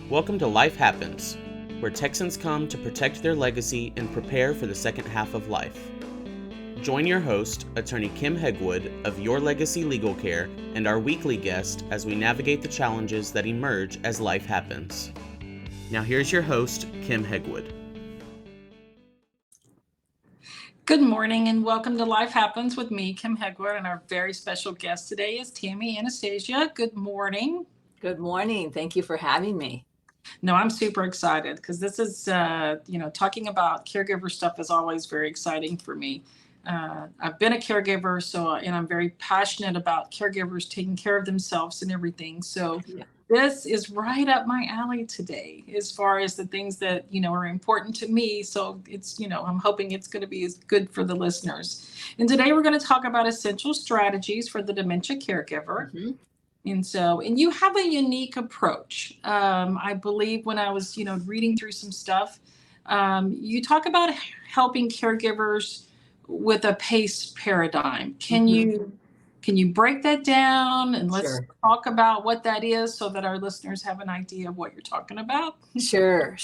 Welcome to Life Happens, where Texans come to protect their legacy and prepare for the second half of life. Join your host, Attorney Kim Hegwood of Your Legacy Legal Care, and our weekly guest as we navigate the challenges that emerge as life happens. Now here's your host, Kim Hegwood. Good morning and welcome to Life Happens with me, Kim Hegwood, and our very special guest today is Tami Anastasia. Good morning. Good morning. Thank you for having me. No, I'm super excited because this is, talking about caregiver stuff is always very exciting for me. I've been a caregiver, and I'm very passionate about caregivers taking care of themselves and everything. So This is right up my alley today as far as the things that, are important to me. So it's, I'm hoping it's going to be as good for the listeners. And today we're going to talk about essential strategies for the dementia caregiver. Mm-hmm. And you have a unique approach. I believe when I was, reading through some stuff, you talk about helping caregivers with a PACE paradigm. Can you break that down and let's talk about what that is so that our listeners have an idea of what you're talking about? Sure.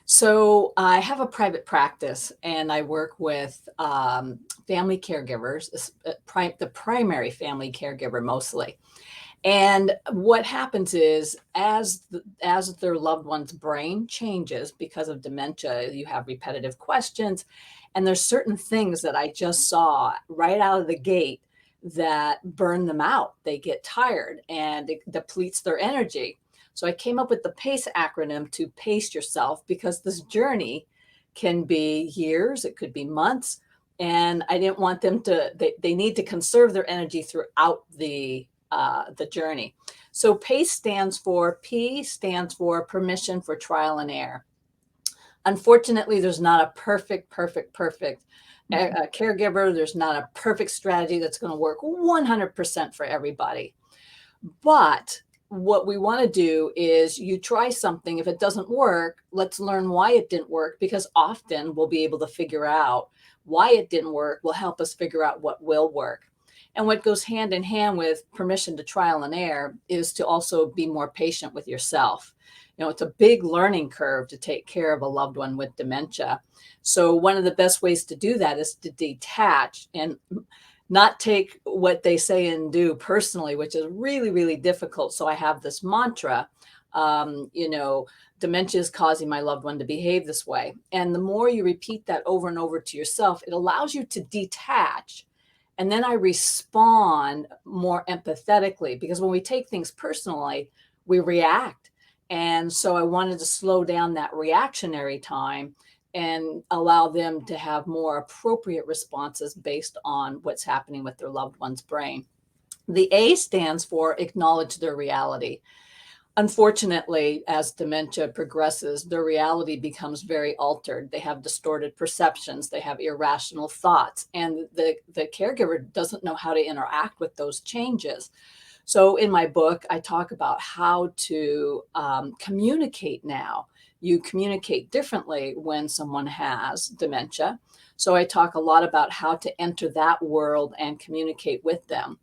So I have a private practice and I work with family caregivers, the primary family caregiver mostly. And what happens is as their loved one's brain changes because of dementia, you have repetitive questions. And there's certain things that I just saw right out of the gate that burn them out. They get tired and it depletes their energy. So I came up with the PACE acronym to pace yourself because this journey can be years, it could be months. And I didn't want them they need to conserve their energy throughout the journey. So PACE stands for permission for trial and error. Unfortunately, there's not a perfect caregiver. There's not a perfect strategy that's going to work 100% for everybody. But what we want to do is you try something. If it doesn't work, let's learn why it didn't work, because often we'll be able to figure out why it didn't work will help us figure out what will work. And what goes hand in hand with permission to trial and error is to also be more patient with yourself. It's a big learning curve to take care of a loved one with dementia. So one of the best ways to do that is to detach and not take what they say and do personally, which is really, really difficult. So I have this mantra, dementia is causing my loved one to behave this way. And the more you repeat that over and over to yourself, it allows you to detach. And then I respond more empathetically, because when we take things personally, we react. And so I wanted to slow down that reactionary time and allow them to have more appropriate responses based on what's happening with their loved one's brain. The A stands for acknowledge their reality. Unfortunately, as dementia progresses, their reality becomes very altered. They have distorted perceptions. They have irrational thoughts. And the caregiver doesn't know how to interact with those changes. So in my book, I talk about how to communicate now. You communicate differently when someone has dementia. So I talk a lot about how to enter that world and communicate with them.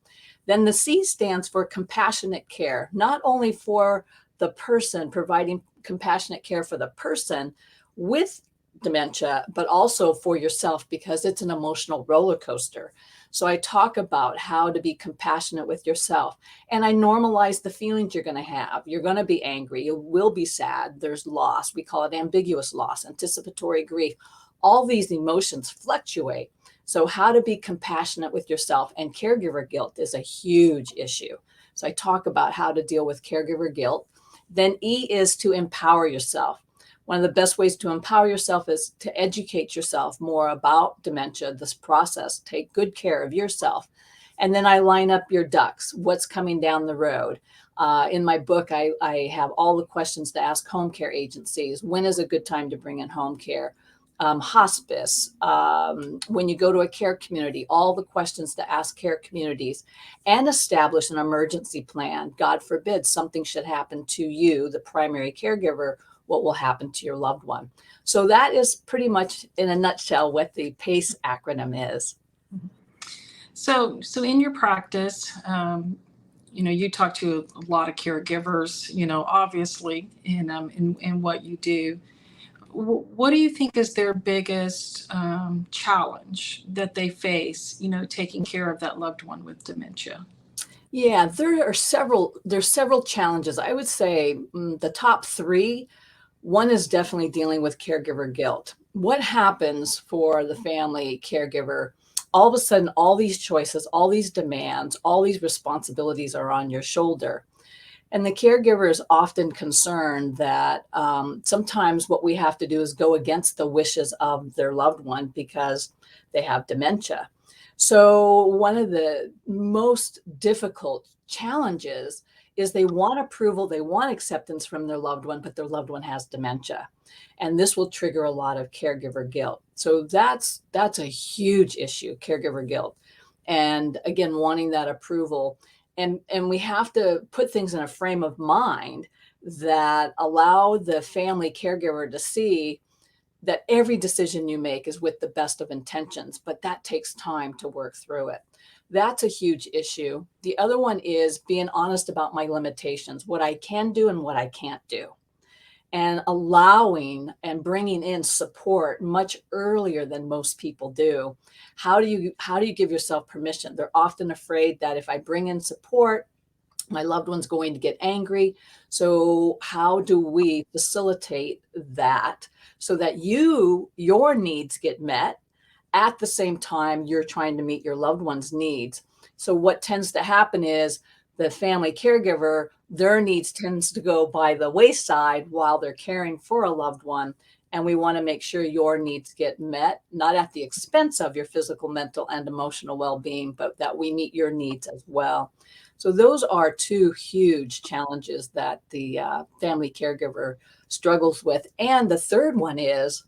Then the C stands for compassionate care, not only for the person, providing compassionate care for the person with dementia, but also for yourself, because it's an emotional roller coaster. So I talk about how to be compassionate with yourself. And I normalize the feelings you're going to have. You're going to be angry. You will be sad. There's loss. We call it ambiguous loss, anticipatory grief. All these emotions fluctuate. So how to be compassionate with yourself, and caregiver guilt is a huge issue. So I talk about how to deal with caregiver guilt. Then E is to empower yourself. One of the best ways to empower yourself is to educate yourself more about dementia, this process. Take good care of yourself. And then I line up your ducks, what's coming down the road. In my book, I have all the questions to ask home care agencies. When is a good time to bring in home care? Hospice, when you go to a care community, all the questions to ask care communities, and establish an emergency plan. God forbid something should happen to you, the primary caregiver, what will happen to your loved one. So that is pretty much in a nutshell what the PACE acronym is. So in your practice, you talk to a lot of caregivers, obviously, in what you do. What do you think is their biggest challenge that they face, taking care of that loved one with dementia? Yeah, there's several challenges. I would say the top three. One is definitely dealing with caregiver guilt. What happens for the family caregiver? All of a sudden, all these choices, all these demands, all these responsibilities are on your shoulder. And the caregiver is often concerned that sometimes what we have to do is go against the wishes of their loved one because they have dementia. So, one of the most difficult challenges is they want approval, they want acceptance from their loved one, but their loved one has dementia. And this will trigger a lot of caregiver guilt. So that's a huge issue, caregiver guilt. And again, wanting that approval. And we have to put things in a frame of mind that allow the family caregiver to see that every decision you make is with the best of intentions, but that takes time to work through it. That's a huge issue. The other one is being honest about my limitations, what I can do and what I can't do, and allowing and bringing in support much earlier than most people do. How do you give yourself permission? They're often afraid that if I bring in support, my loved one's going to get angry. So how do we facilitate that so that your needs get met at the same time you're trying to meet your loved one's needs? So what tends to happen is the family caregiver, their needs tends to go by the wayside while they're caring for a loved one. And we want to make sure your needs get met, not at the expense of your physical, mental, and emotional well-being, but that we meet your needs as well. So those are two huge challenges that the family caregiver struggles with. And the third one is,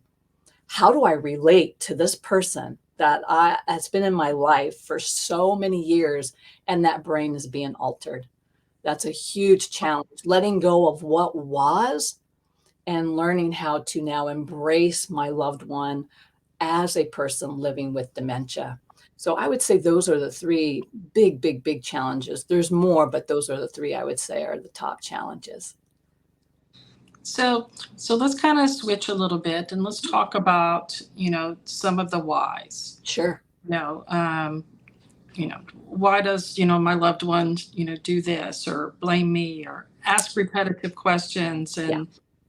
how do I relate to this person that has been in my life for so many years and that brain is being altered? That's a huge challenge, letting go of what was and learning how to now embrace my loved one as a person living with dementia. So I would say those are the three big, big, big challenges. There's more, but those are the three I would say are the top challenges. So let's kind of switch a little bit and let's talk about, some of the whys. Sure. You know, um, why does, my loved one, do this or blame me or ask repetitive questions Yeah.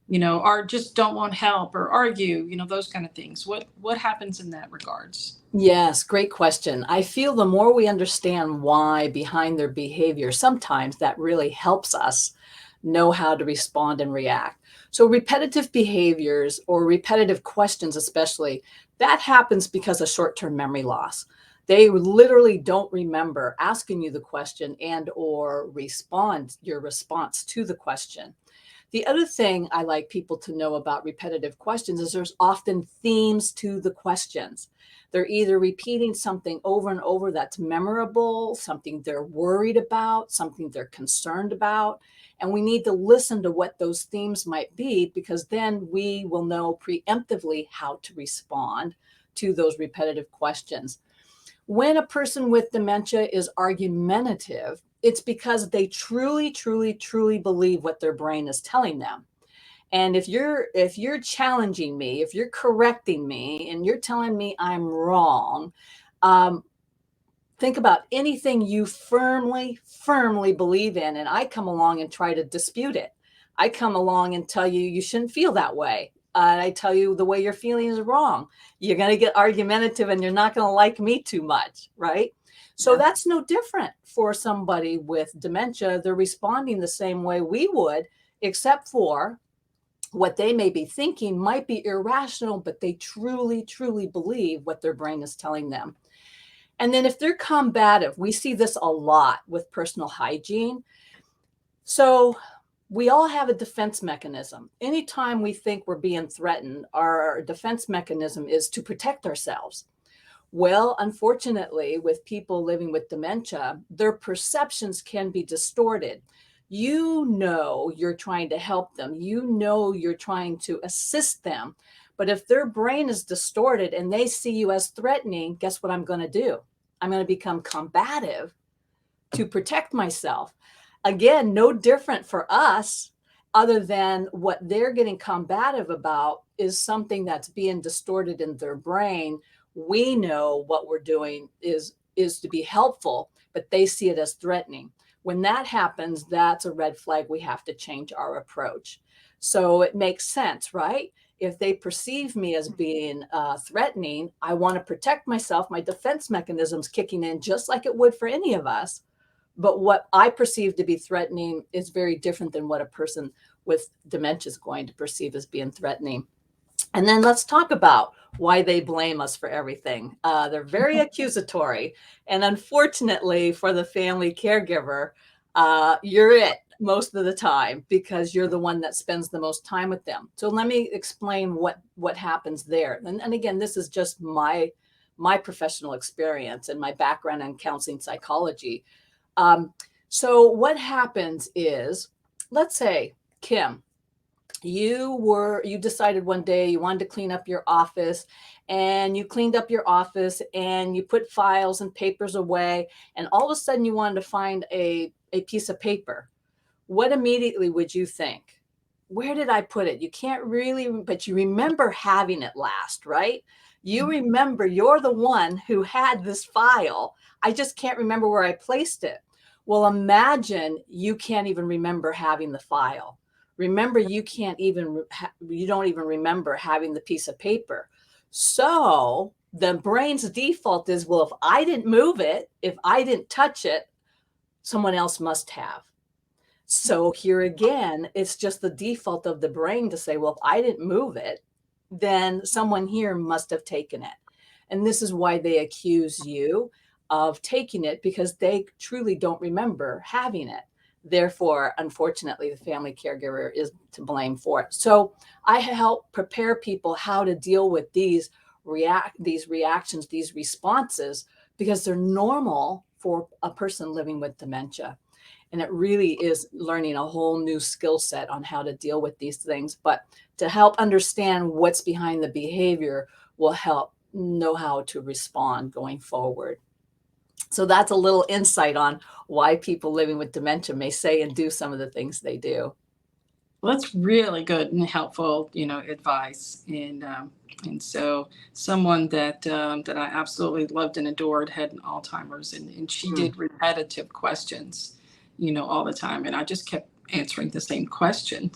and, or just don't want help or argue, those kind of things. What happens in that regards? Yes, great question. I feel the more we understand why behind their behavior, sometimes that really helps us know how to respond and react. So repetitive behaviors or repetitive questions, especially, that happens because of short-term memory loss. They literally don't remember asking you the question and or your response to the question. The other thing I like people to know about repetitive questions is there's often themes to the questions. They're either repeating something over and over that's memorable, something they're worried about, something they're concerned about. And we need to listen to what those themes might be, because then we will know preemptively how to respond to those repetitive questions. When a person with dementia is argumentative, it's because they truly, truly, truly believe what their brain is telling them. And if you're challenging me, if you're correcting me, and you're telling me I'm wrong, um, think about anything you firmly, firmly believe in, and I come along and try to dispute it. I come along and tell you you shouldn't feel that way. I tell you the way you're feeling is wrong. You're going to get argumentative and you're not going to like me too much, right? So Yeah. that's no different for somebody with dementia. They're responding the same way we would, except for what they may be thinking might be irrational, but they truly, truly believe what their brain is telling them. And then if they're combative, we see this a lot with personal hygiene. So we all have a defense mechanism. Anytime we think we're being threatened, our defense mechanism is to protect ourselves. Well, unfortunately, with people living with dementia, their perceptions can be distorted. You're trying to help them. You're trying to assist them. But if their brain is distorted and they see you as threatening, guess what I'm going to do? I'm going to become combative to protect myself. Again, no different for us, other than what they're getting combative about is something that's being distorted in their brain. We know what we're doing is to be helpful, but they see it as threatening. When that happens, that's a red flag. We have to change our approach. So it makes sense, right? If they perceive me as being threatening, I want to protect myself. My defense mechanism's kicking in just like it would for any of us. But what I perceive to be threatening is very different than what a person with dementia is going to perceive as being threatening. And then let's talk about why they blame us for everything. They're very accusatory. And unfortunately for the family caregiver, you're it most of the time because you're the one that spends the most time with them. So let me explain what happens there. And again, this is just my professional experience and my background in counseling psychology. So what happens is, let's say, Kim, you decided one day you wanted to clean up your office, and you cleaned up your office and you put files and papers away, and all of a sudden you wanted to find a piece of paper. What immediately would you think? Where did I put it? You can't really, but you remember having it last, right? You remember you're the one who had this file. I just can't remember where I placed it. Well, imagine you can't even remember having the file. Remember, you don't even remember having the piece of paper. So the brain's default is, well, if I didn't move it, if I didn't touch it, someone else must have. So here again, it's just the default of the brain to say, well, if I didn't move it, then someone here must have taken it. And this is why they accuse you of taking it, because they truly don't remember having it. Therefore, unfortunately, the family caregiver is to blame for it. So I help prepare people how to deal with these reactions, these responses, because they're normal for a person living with dementia. And it really is learning a whole new skill set on how to deal with these things. But to help understand what's behind the behavior will help know how to respond going forward. So that's a little insight on why people living with dementia may say and do some of the things they do. Well, that's really good and helpful, advice. And so someone that that I absolutely loved and adored had Alzheimer's, and she did repetitive questions, all the time, and I just kept answering the same question.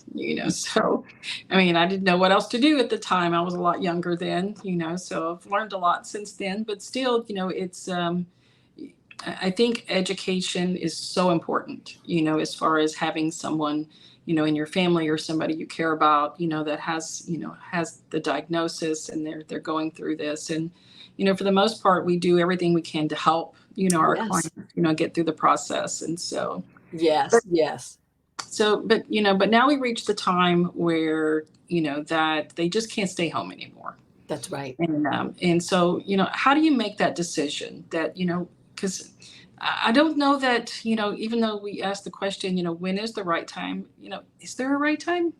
So I mean, I didn't know what else to do at the time. I was a lot younger then, so I've learned a lot since then, but still, it's I think education is so important, as far as having someone, in your family or somebody you care about, that has the diagnosis, and they're going through this. And, for the most part, we do everything we can to help, our Yes. clients, get through the process. And so, Yes. Yes. so, but now we reach the time where, that they just can't stay home anymore. That's right. And so, how do you make that decision that, because I don't know that, even though we asked the question, when is the right time? Is there a right time?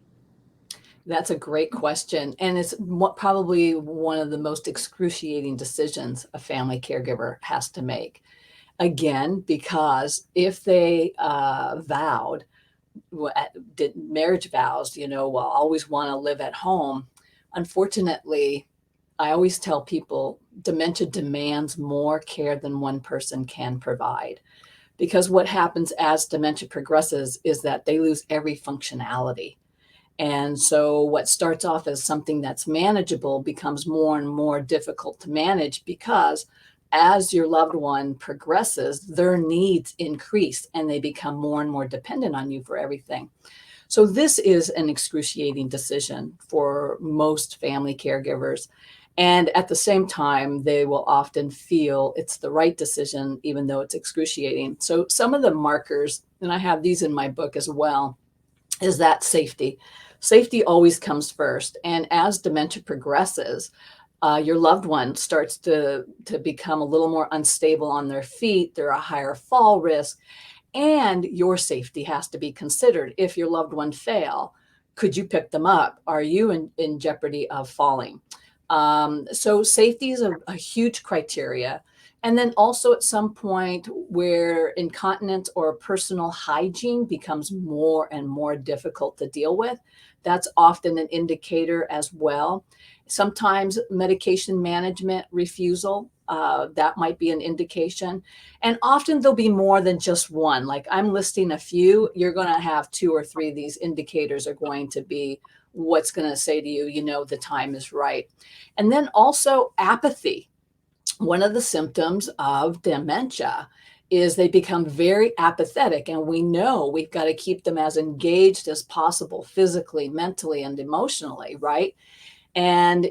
That's a great question. And it's probably one of the most excruciating decisions a family caregiver has to make. Again, because if they did marriage vows, will always want to live at home. Unfortunately, I always tell people dementia demands more care than one person can provide. Because what happens as dementia progresses is that they lose every functionality. And so what starts off as something that's manageable becomes more and more difficult to manage, because as your loved one progresses, their needs increase and they become more and more dependent on you for everything. So this is an excruciating decision for most family caregivers. And at the same time, they will often feel it's the right decision, even though it's excruciating. So some of the markers, and I have these in my book as well, is that safety. Safety always comes first. And as dementia progresses, your loved one starts to become a little more unstable on their feet. They're a higher fall risk. And your safety has to be considered. If your loved one fail, could you pick them up? Are you in jeopardy of falling? So safety is a huge criteria. And then also at some point where incontinence or personal hygiene becomes more and more difficult to deal with, that's often an indicator as well. Sometimes medication management refusal, that might be an indication. And often there'll be more than just one. Like I'm listing a few, you're going to have 2 or 3 of these indicators are going to be what's going to say to you, you know, the time is right. And then also apathy. One of the symptoms of dementia is they become very apathetic, and we know we've got to keep them as engaged as possible physically, mentally, and emotionally, right? And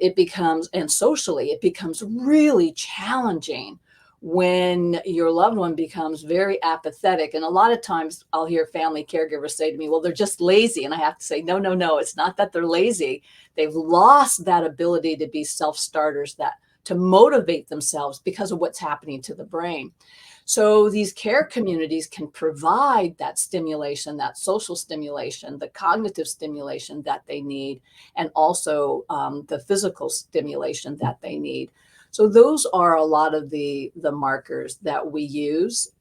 socially, it becomes really challenging when your loved one becomes very apathetic. And a lot of times I'll hear family caregivers say to me, well, they're just lazy. And I have to say, no, no, no, it's not that they're lazy. They've lost that ability to be self-starters, that to motivate themselves because of what's happening to the brain. So these care communities can provide that stimulation, that social stimulation, the cognitive stimulation that they need, and also the physical stimulation that they need. So those are a lot of the markers that we use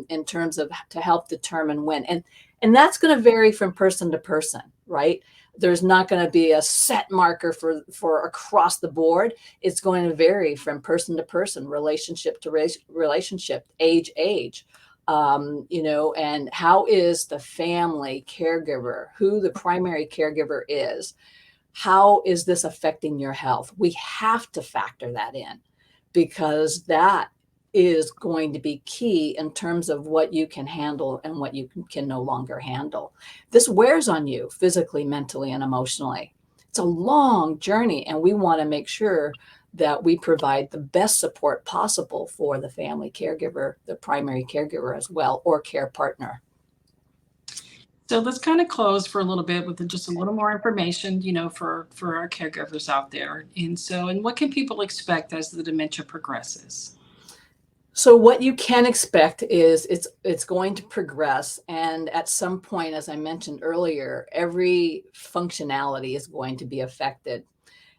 in terms of to help determine when. And that's going to vary from person to person, right? There's not going to be a set marker for across the board. It's going to vary from person to person, relationship to relationship, age, you know, and how is the family caregiver, who the primary caregiver is, how is this affecting your health? We have to factor that in because that is going to be key in terms of what you can handle and what you can no longer handle. This wears on you physically, mentally, and emotionally. It's a long journey, and we want to make sure that we provide the best support possible for the family caregiver, the primary caregiver as well, or care partner. So let's kind of close for a little bit with just a little more information, you know, for our caregivers out there. And what can people expect as the dementia progresses? So what you can expect is it's going to progress, and at some point, as I mentioned earlier, every functionality is going to be affected,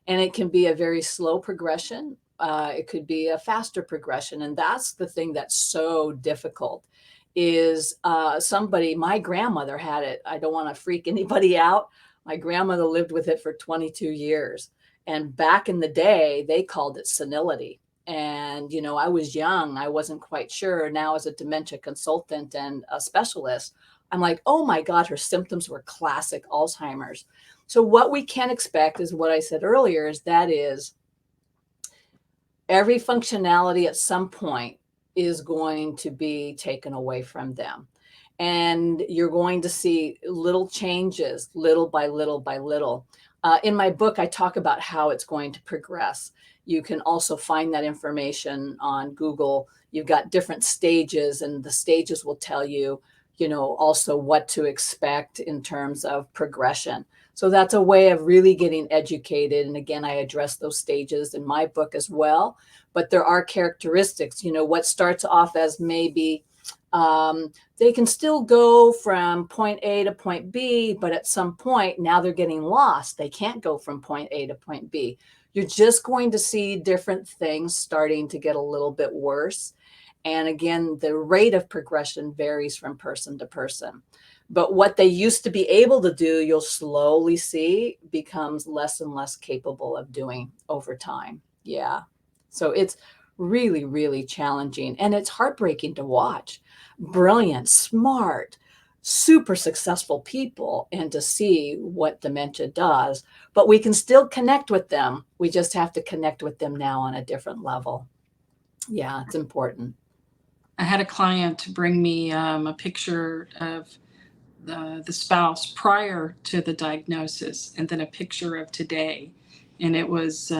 and it can be a very slow progression. It could be a faster progression, and that's the thing that's so difficult. Is my grandmother had it. I don't want to freak anybody out. My grandmother lived with it for 22 years, and back in the day, they called it senility. And, you know, I was young. I wasn't quite sure. Now, as a dementia consultant and a specialist, I'm like, oh my God, her symptoms were classic Alzheimer's. So what we can expect is what I said earlier, is every functionality at some point is going to be taken away from them. And you're going to see little changes, little by little by little. In my book, I talk about how it's going to progress. You can also find that information on Google. You've got different stages, and the stages will tell you, you know, also what to expect in terms of progression. So that's a way of really getting educated. And again, I address those stages in my book as well. But there are characteristics, you know, what starts off as maybe they can still go from point A to point B, but at some point now they're getting lost. They can't go from point A to point B. You're just going to see different things starting to get a little bit worse. And again, the rate of progression varies from person to person. But what they used to be able to do, you'll slowly see becomes less and less capable of doing over time. Yeah. So it's really, really challenging. And it's heartbreaking to watch. Brilliant, smart, super successful people, and to see what dementia does. But we can still connect with them. We just have to connect with them now on a different level. Yeah, it's important. I had a client bring me a picture of the spouse prior to the diagnosis, and then a picture of today, and it was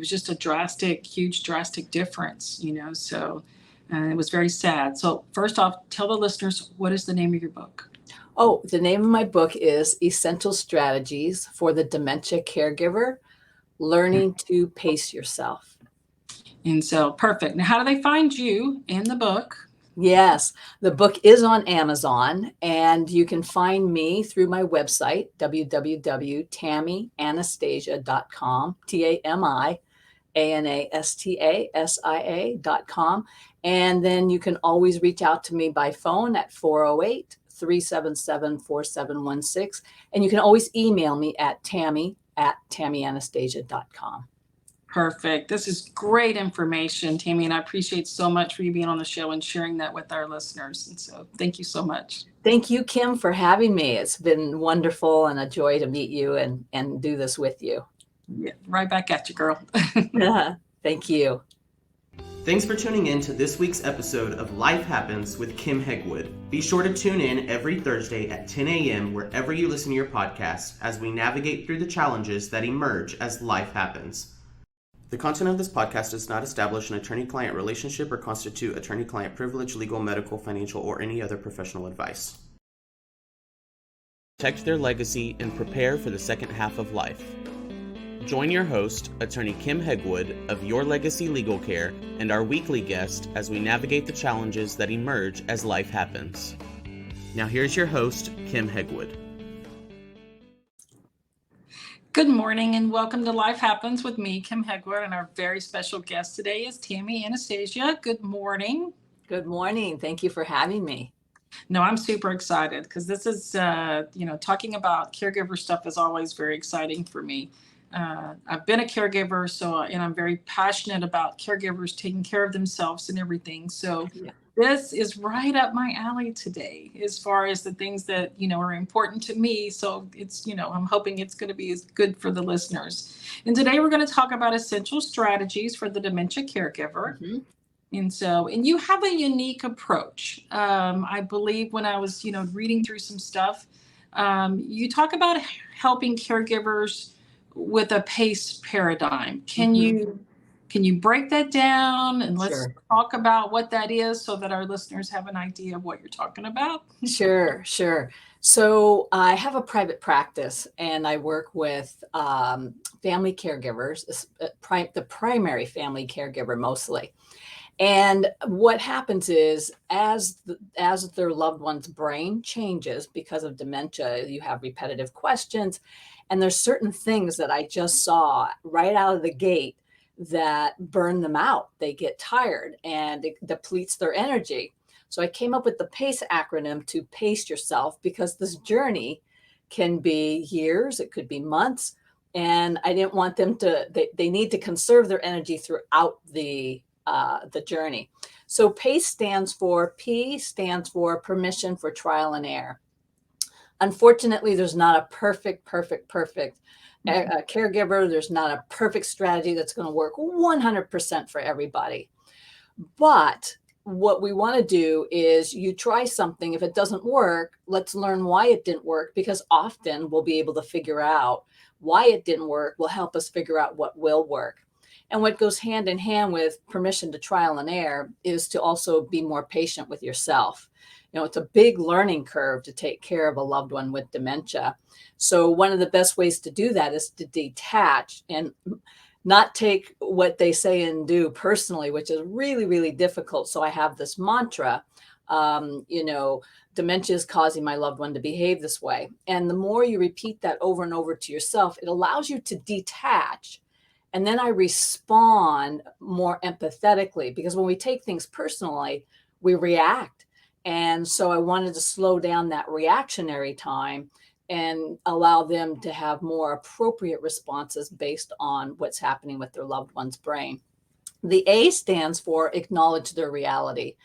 just a huge drastic difference, you know. So it was very sad. So first off, tell the listeners, what is the name of your book? Oh, the name of my book is Essential Strategies for the Dementia Caregiver: Learning to Pace Yourself. And so perfect. Now, how do they find you in the book? Yes, the book is on Amazon, and you can find me through my website, www.tamianastasia.com, Anastasia.com. And then you can always reach out to me by phone at 408-377-4716. And you can always email me at Tami@TamiAnastasia.com. Perfect. This is great information, Tami, and I appreciate so much for you being on the show and sharing that with our listeners. And so thank you so much. Thank you, Kim, for having me. It's been wonderful and a joy to meet you and do this with you. Yeah, right back at you, girl. Thank you. Thanks for tuning in to this week's episode of Life Happens with Kim Hegwood. Be sure to tune in every Thursday at 10 a.m. wherever you listen to your podcasts as we navigate through the challenges that emerge as life happens. The content of this podcast does not establish an attorney-client relationship or constitute attorney-client privilege, legal, medical, financial, or any other professional advice. Protect their legacy and prepare for the second half of life. Join your host, attorney Kim Hegwood of Your Legacy Legal Care, and our weekly guest as we navigate the challenges that emerge as life happens. Now here's your host, Kim Hegwood. Good morning and welcome to Life Happens with me, Kim Hegwood, and our very special guest today is Tami Anastasia. Good morning. Good morning. Thank you for having me. No, I'm super excited because this is, talking about caregiver stuff is always very exciting for me. I've been a caregiver, and I'm very passionate about caregivers taking care of themselves and everything. So This is right up my alley today, as far as the things that, are important to me. So it's, I'm hoping it's going to be as good for the listeners. And today we're going to talk about essential strategies for the dementia caregiver. Mm-hmm. And you have a unique approach. I believe when I was, reading through some stuff, you talk about helping caregivers with a PACE paradigm. Can you break that down and let's talk about what that is so that our listeners have an idea of what you're talking about? Sure. So I have a private practice and I work with family caregivers, the primary family caregiver mostly. And what happens is as their loved one's brain changes because of dementia, you have repetitive questions. And there's certain things that I just saw right out of the gate that burn them out. They get tired and it depletes their energy. So I came up with the PACE acronym to pace yourself, because this journey can be years, it could be months. And I didn't want them they need to conserve their energy throughout the journey. So PACE stands for permission for trial and error. Unfortunately, there's not a perfect caregiver. There's not a perfect strategy that's going to work 100% for everybody. But what we want to do is you try something. If it doesn't work, let's learn why it didn't work, because often we'll be able to figure out why it didn't work will help us figure out what will work. And what goes hand in hand with permission to trial and error is to also be more patient with yourself. It's a big learning curve to take care of a loved one with dementia. So one of the best ways to do that is to detach and not take what they say and do personally, which is really, really difficult. So I have this mantra, dementia is causing my loved one to behave this way. And the more you repeat that over and over to yourself, it allows you to detach. And then I respond more empathetically, because when we take things personally, we react. And so I wanted to slow down that reactionary time and allow them to have more appropriate responses based on what's happening with their loved one's brain. The A stands for acknowledge their reality.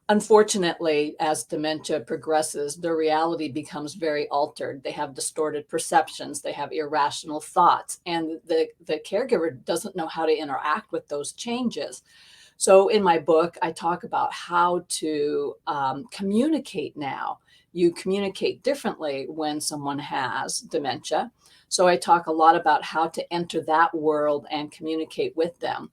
Unfortunately, as dementia progresses, their reality becomes very altered. They have distorted perceptions. They have irrational thoughts. And the caregiver doesn't know how to interact with those changes. So in my book, I talk about how to communicate now. You communicate differently when someone has dementia. So I talk a lot about how to enter that world and communicate with them.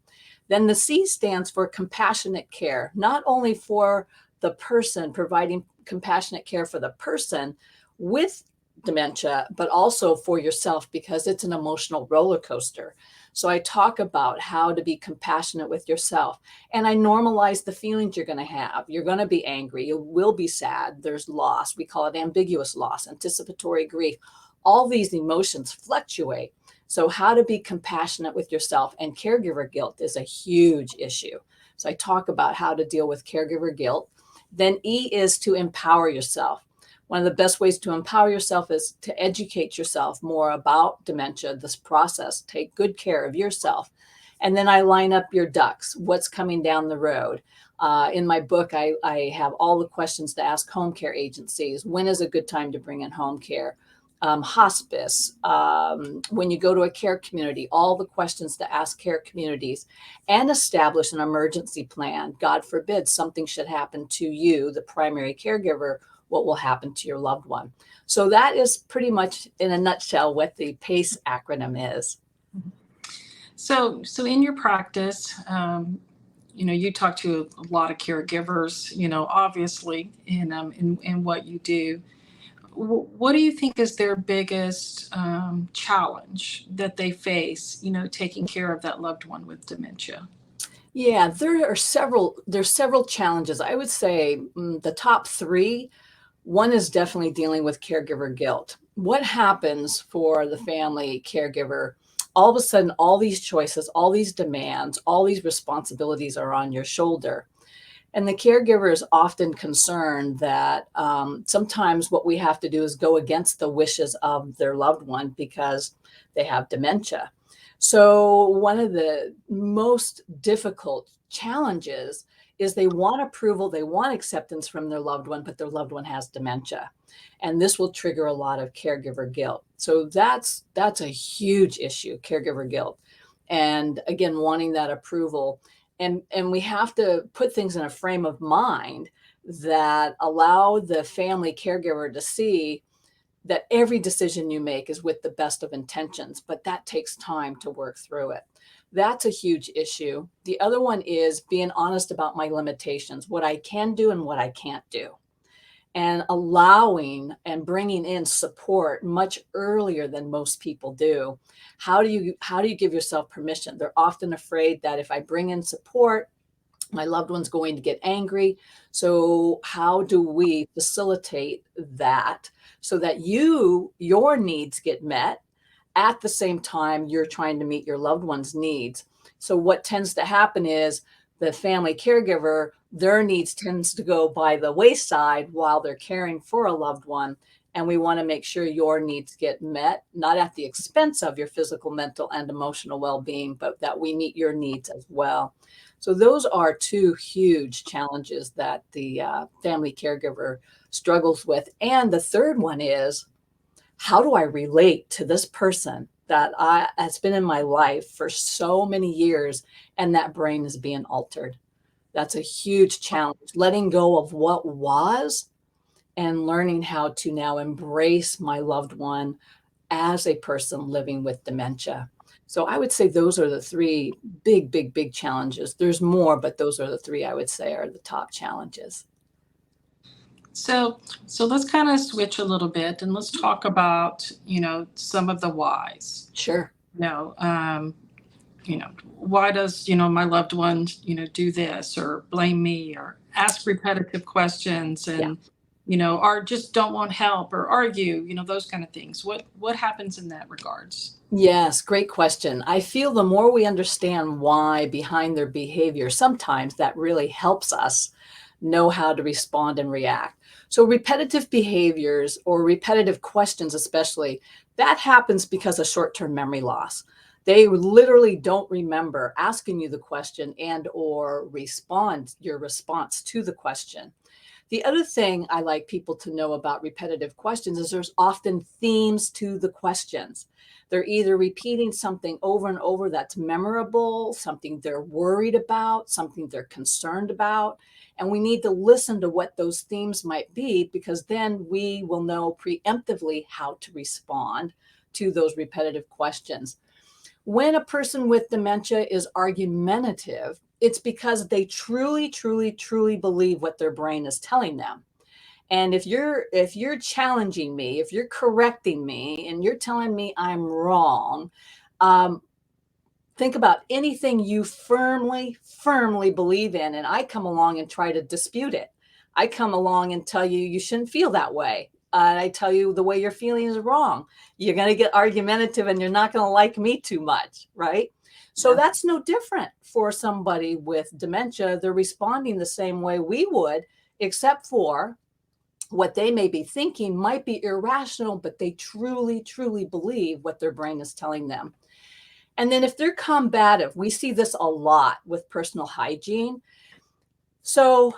Then the C stands for compassionate care, not only for the person, providing compassionate care for the person with dementia, but also for yourself, because it's an emotional roller coaster. So I talk about how to be compassionate with yourself. And I normalize the feelings you're going to have. You're going to be angry. You will be sad. There's loss. We call it ambiguous loss, anticipatory grief. All these emotions fluctuate. So how to be compassionate with yourself, and caregiver guilt is a huge issue. So I talk about how to deal with caregiver guilt. Then E is to empower yourself. One of the best ways to empower yourself is to educate yourself more about dementia, this process. Take good care of yourself. And then I line up your ducks, what's coming down the road. In my book, I have all the questions to ask home care agencies. When is a good time to bring in home care? Hospice, when you go to a care community, all the questions to ask care communities, and establish an emergency plan. God forbid something should happen to you, the primary caregiver, what will happen to your loved one. So that is pretty much in a nutshell what the PACE acronym is. So in your practice, you talk to a lot of caregivers, obviously in what you do. What do you think is their biggest challenge that they face, taking care of that loved one with dementia? Yeah, there's several challenges. I would say the top three. One is definitely dealing with caregiver guilt. What happens for the family caregiver? All of a sudden, all these choices, all these demands, all these responsibilities are on your shoulder. And the caregiver is often concerned that sometimes what we have to do is go against the wishes of their loved one because they have dementia. So one of the most difficult challenges is they want approval, they want acceptance from their loved one, but their loved one has dementia. And this will trigger a lot of caregiver guilt. So that's a huge issue, caregiver guilt. And again, wanting that approval. And we have to put things in a frame of mind that allow the family caregiver to see that every decision you make is with the best of intentions, but that takes time to work through it. That's a huge issue. The other one is being honest about my limitations, what I can do and what I can't do, and allowing and bringing in support much earlier than most people do. How do you give yourself permission? They're often afraid that if I bring in support, my loved one's going to get angry. So how do we facilitate that so that your needs get met at the same time you're trying to meet your loved one's needs? So what tends to happen is the family caregiver, their needs tends to go by the wayside while they're caring for a loved one. And we want to make sure your needs get met, not at the expense of your physical, mental, and emotional well-being, but that we meet your needs as well. So those are two huge challenges that the family caregiver struggles with. And the third one is, how do I relate to this person that has been in my life for so many years, and that brain is being altered? That's a huge challenge, letting go of what was and learning how to now embrace my loved one as a person living with dementia. So I would say those are the three big challenges. There's more, but those are the three I would say are the top challenges. So let's kind of switch a little bit and let's talk about, some of the whys. Sure. Why does, my loved one, do this or blame me or ask repetitive questions and, or just don't want help or argue, those kind of things. What happens in that regards? Yes, great question. I feel the more we understand why behind their behavior, sometimes that really helps us know how to respond and react. So repetitive behaviors or repetitive questions, especially, that happens because of short-term memory loss. They literally don't remember asking you the question and or your response to the question. The other thing I like people to know about repetitive questions is there's often themes to the questions. They're either repeating something over and over that's memorable, something they're worried about, something they're concerned about. And we need to listen to what those themes might be, because then we will know preemptively how to respond to those repetitive questions. When a person with dementia is argumentative, it's because they truly believe what their brain is telling them. And if you're challenging me, if you're correcting me and you're telling me I'm wrong, think about anything you firmly believe in, and I come along and try to dispute it. I come along and tell you shouldn't feel that way. I tell you the way you're feeling is wrong. You're going to get argumentative and you're not going to like me too much, right? So Yeah. that's no different for somebody with dementia. They're responding the same way we would, except for what they may be thinking might be irrational, but they truly, truly believe what their brain is telling them. And then if they're combative, we see this a lot with personal hygiene. So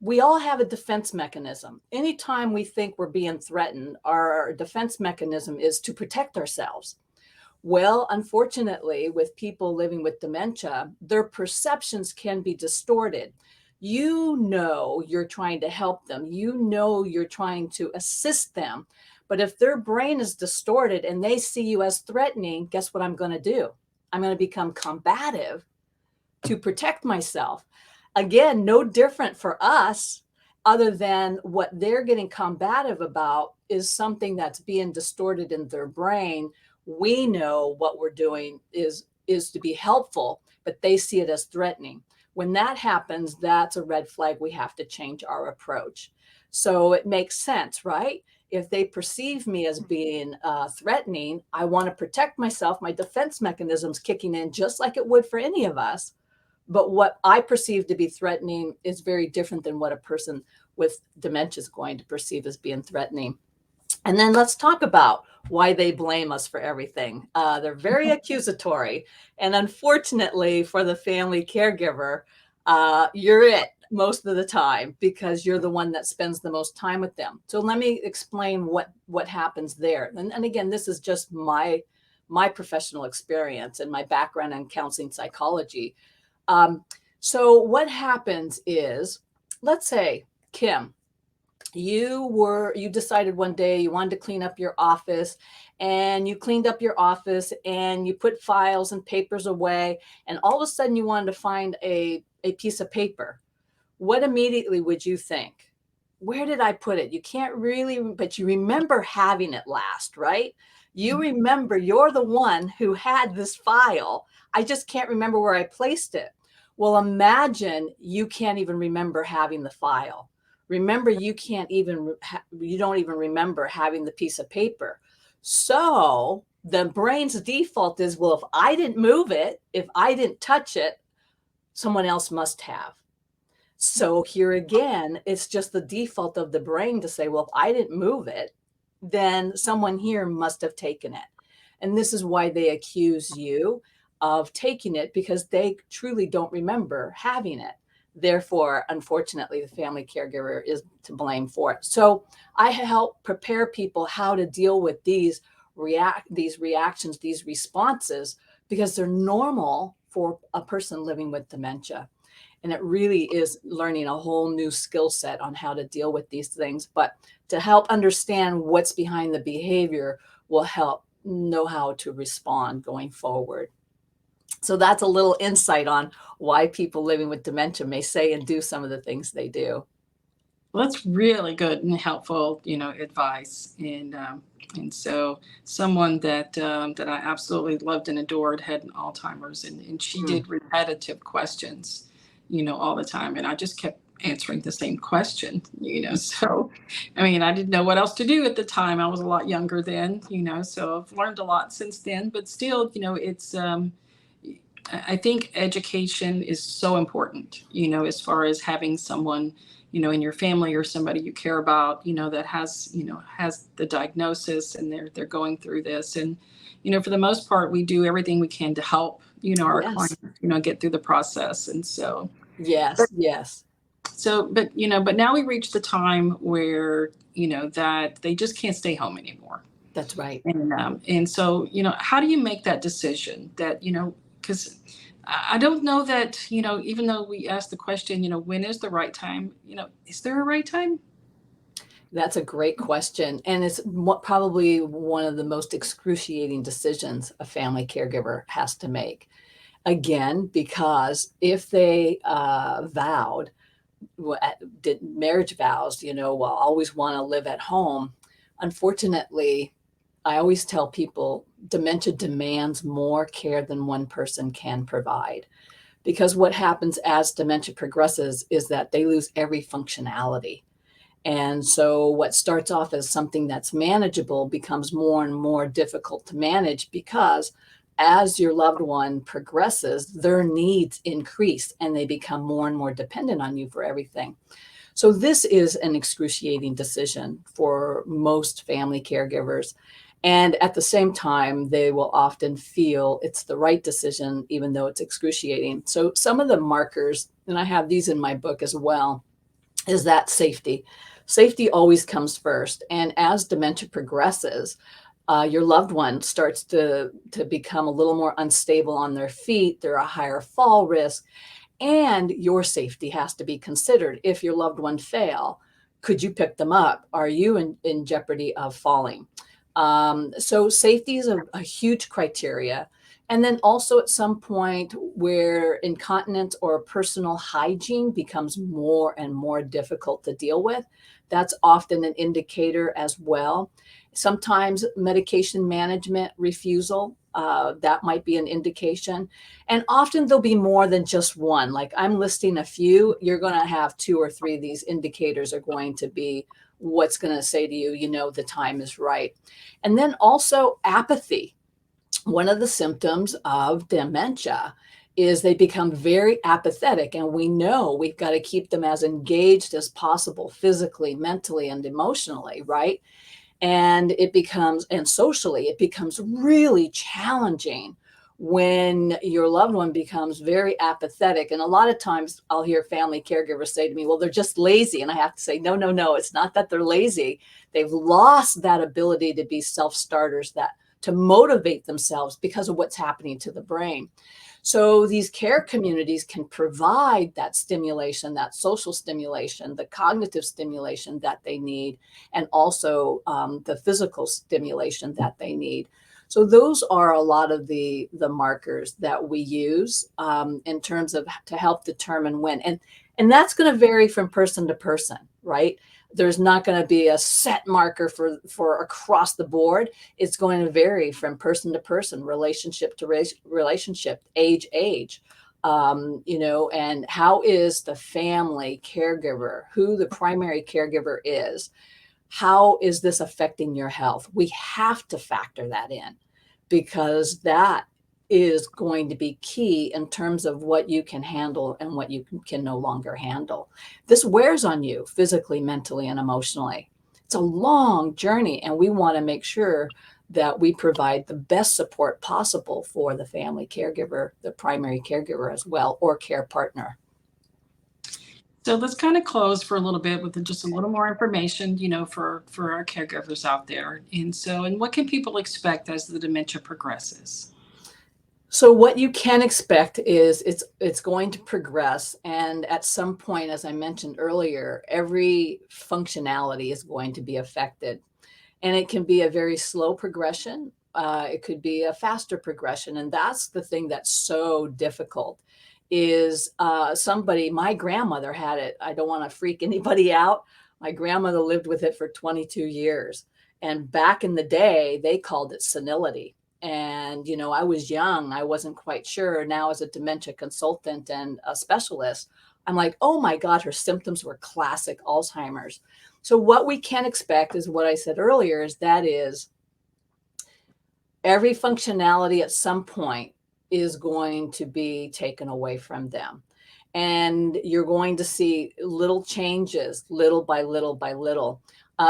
we all have a defense mechanism. Anytime we think we're being threatened, our defense mechanism is to protect ourselves. Well, unfortunately, with people living with dementia, their perceptions can be distorted. You know you're trying to help them. You know you're trying to assist them. But if their brain is distorted and they see you as threatening, guess what I'm going to do? I'm going to become combative to protect myself. Again, no different for us, other than what they're getting combative about is something that's being distorted in their brain. We know what we're doing is to be helpful, but they see it as threatening. When that happens, that's a red flag. We have to change our approach. So it makes sense, right? If they perceive me as being threatening, I want to protect myself. My defense mechanism's kicking in just like it would for any of us. But what I perceive to be threatening is very different than what a person with dementia is going to perceive as being threatening. And then let's talk about why they blame us for everything. They're very accusatory. And unfortunately for the family caregiver, you're it most of the time because you're the one that spends the most time with them. So let me explain what happens there. And again, this is just my professional experience and my background in counseling psychology. So what happens is, let's say, Kim, you decided one day you wanted to clean up your office, and you cleaned up your office and you put files and papers away, and all of a sudden you wanted to find a piece of paper. What immediately would you think? Where did I put it? You can't really, but you remember having it last, right? You remember you're the one who had this file. I just can't remember where I placed it. Well, imagine you can't even remember having the file. Remember, you don't even remember having the piece of paper. So the brain's default is, well, if I didn't move it, if I didn't touch it, someone else must have. So here again, it's just the default of the brain to say, well, if I didn't move it, then someone here must have taken it. And this is why they accuse you of taking it, because they truly don't remember having it. Therefore, unfortunately, the family caregiver is to blame for it. So I help prepare people how to deal with these reactions, these responses, because they're normal for a person living with dementia. And it really is learning a whole new skill set on how to deal with these things. But to help understand what's behind the behavior will help know how to respond going forward. So that's a little insight on why people living with dementia may say and do some of the things they do. Well, that's really good and helpful, advice. And so someone that I absolutely loved and adored had Alzheimer's, and she did repetitive questions, all the time. And I just kept answering the same question, So, I mean, I didn't know what else to do at the time. I was a lot younger then, so I've learned a lot since then. But still, it's I think education is so important, as far as having someone, in your family or somebody you care about, that has the diagnosis, and they're going through this. And, for the most part, we do everything we can to help, our Yes. clients, get through the process. And so, Yes. Yes. but now we reach the time where, that they just can't stay home anymore. That's right. And so, how do you make that decision that, because I don't know that, even though we asked the question, when is the right time, is there a right time? That's a great question. And it's probably one of the most excruciating decisions a family caregiver has to make. Again, because if they did marriage vows, will always want to live at home. Unfortunately, I always tell people dementia demands more care than one person can provide. Because what happens as dementia progresses is that they lose every functionality. And so what starts off as something that's manageable becomes more and more difficult to manage, because as your loved one progresses, their needs increase and they become more and more dependent on you for everything. So this is an excruciating decision for most family caregivers. And at the same time, they will often feel it's the right decision, even though it's excruciating. So some of the markers, and I have these in my book as well, is that safety. Safety always comes first. And as dementia progresses, your loved one starts to become a little more unstable on their feet. They're a higher fall risk. And your safety has to be considered. If your loved one fail, could you pick them up? Are you in jeopardy of falling? So safety is a huge criteria. And then also at some point where incontinence or personal hygiene becomes more and more difficult to deal with, that's often an indicator as well. Sometimes medication management refusal, that might be an indication. And often there'll be more than just one. Like I'm listing a few, you're going to have 2 or 3 of these indicators are going to be what's going to say to you, you know, the time is right. And then also apathy. One of the symptoms of dementia is they become very apathetic, and we know we've got to keep them as engaged as possible physically, mentally, and emotionally, right? And socially, it becomes really challenging when your loved one becomes very apathetic. And a lot of times I'll hear family caregivers say to me, well, they're just lazy. And I have to say, no, it's not that they're lazy. They've lost that ability to be self-starters, that to motivate themselves because of what's happening to the brain. So these care communities can provide that stimulation, that social stimulation, the cognitive stimulation that they need, and also the physical stimulation that they need. So those are a lot of the markers that we use in terms of to help determine when. And that's going to vary from person to person, right? There's not going to be a set marker for across the board. It's going to vary from person to person, relationship to relationship, age, and how is the family caregiver, who the primary caregiver is, how is this affecting your health? We have to factor that in because that is going to be key in terms of what you can handle and what you can no longer handle. This wears on you physically, mentally, and emotionally. It's a long journey, and we want to make sure that we provide the best support possible for the family caregiver, the primary caregiver as well, or care partner. So let's kind of close for a little bit with just a little more information, for our caregivers out there. And what can people expect as the dementia progresses? So what you can expect is it's going to progress, and at some point, as I mentioned earlier, every functionality is going to be affected, and it can be a very slow progression. It could be a faster progression, and that's the thing that's so difficult. Is my grandmother had it. I don't want to freak anybody out. My grandmother lived with it for 22 years, and back in the day, they called it senility. And, I was young. I wasn't quite sure. Now, as a dementia consultant and a specialist, I'm like, oh my God, her symptoms were classic Alzheimer's. So what we can expect is what I said earlier, is every functionality at some point is going to be taken away from them. And you're going to see little changes, little by little by little.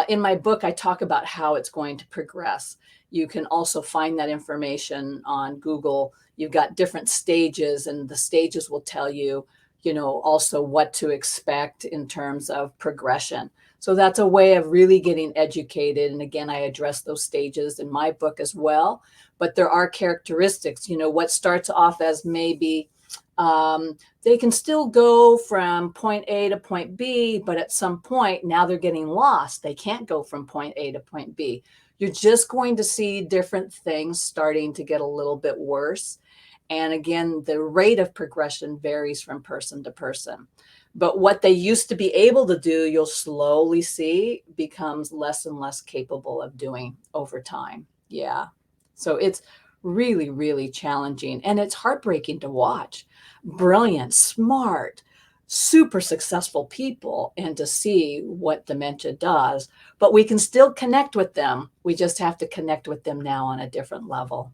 In my book, I talk about how it's going to progress. You can also find that information on Google. You've got different stages, and the stages will tell you, also what to expect in terms of progression. So that's a way of really getting educated. And again, I address those stages in my book as well. But there are characteristics, what starts off as maybe they can still go from point A to point B, but at some point now they're getting lost. They can't go from point A to point B. You're just going to see different things starting to get a little bit worse. And again, the rate of progression varies from person to person. But what they used to be able to do, you'll slowly see becomes less and less capable of doing over time. Yeah. So it's really, really challenging. And it's heartbreaking to watch. Brilliant, smart, super successful people and to see what dementia does, but we can still connect with them. We just have to connect with them now on a different level.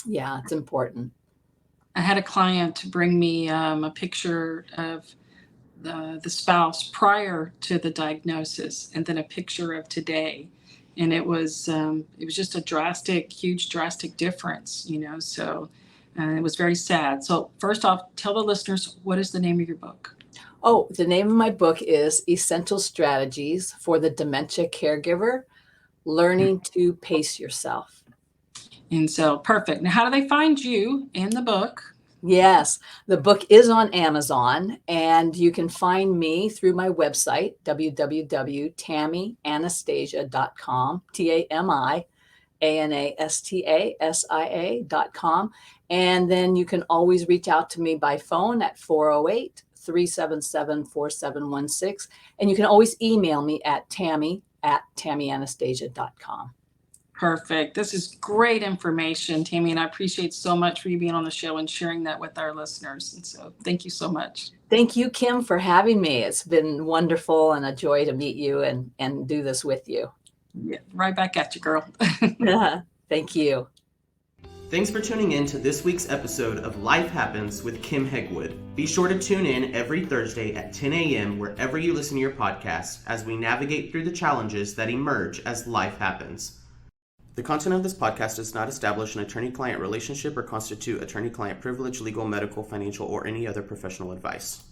Yeah, it's important. I had a client bring me a picture of the spouse prior to the diagnosis, and then a picture of today, and it was just a huge drastic difference, So it was very sad. So first off, tell the listeners, what is the name of your book? Oh, the name of my book is Essential Strategies for the Dementia Caregiver: Learning to Pace Yourself. And so, perfect. Now, how do they find you and the book? Yes, the book is on Amazon, and you can find me through my website, www.tamianastasia.com, TamiAnastasia.com. And then you can always reach out to me by phone at 408-377-4716. And you can always email me at tami@tamianastasia.com. Perfect. This is great information, Tami, and I appreciate so much for you being on the show and sharing that with our listeners. And so thank you so much. Thank you, Kim, for having me. It's been wonderful and a joy to meet you and do this with you. Yeah, right back at you, girl. Thank you. Thanks for tuning in to this week's episode of Life Happens with Kim Hegwood. Be sure to tune in every Thursday at 10 a.m. wherever you listen to your podcasts as we navigate through the challenges that emerge as life happens. The content of this podcast does not establish an attorney-client relationship or constitute attorney-client privilege, legal, medical, financial, or any other professional advice.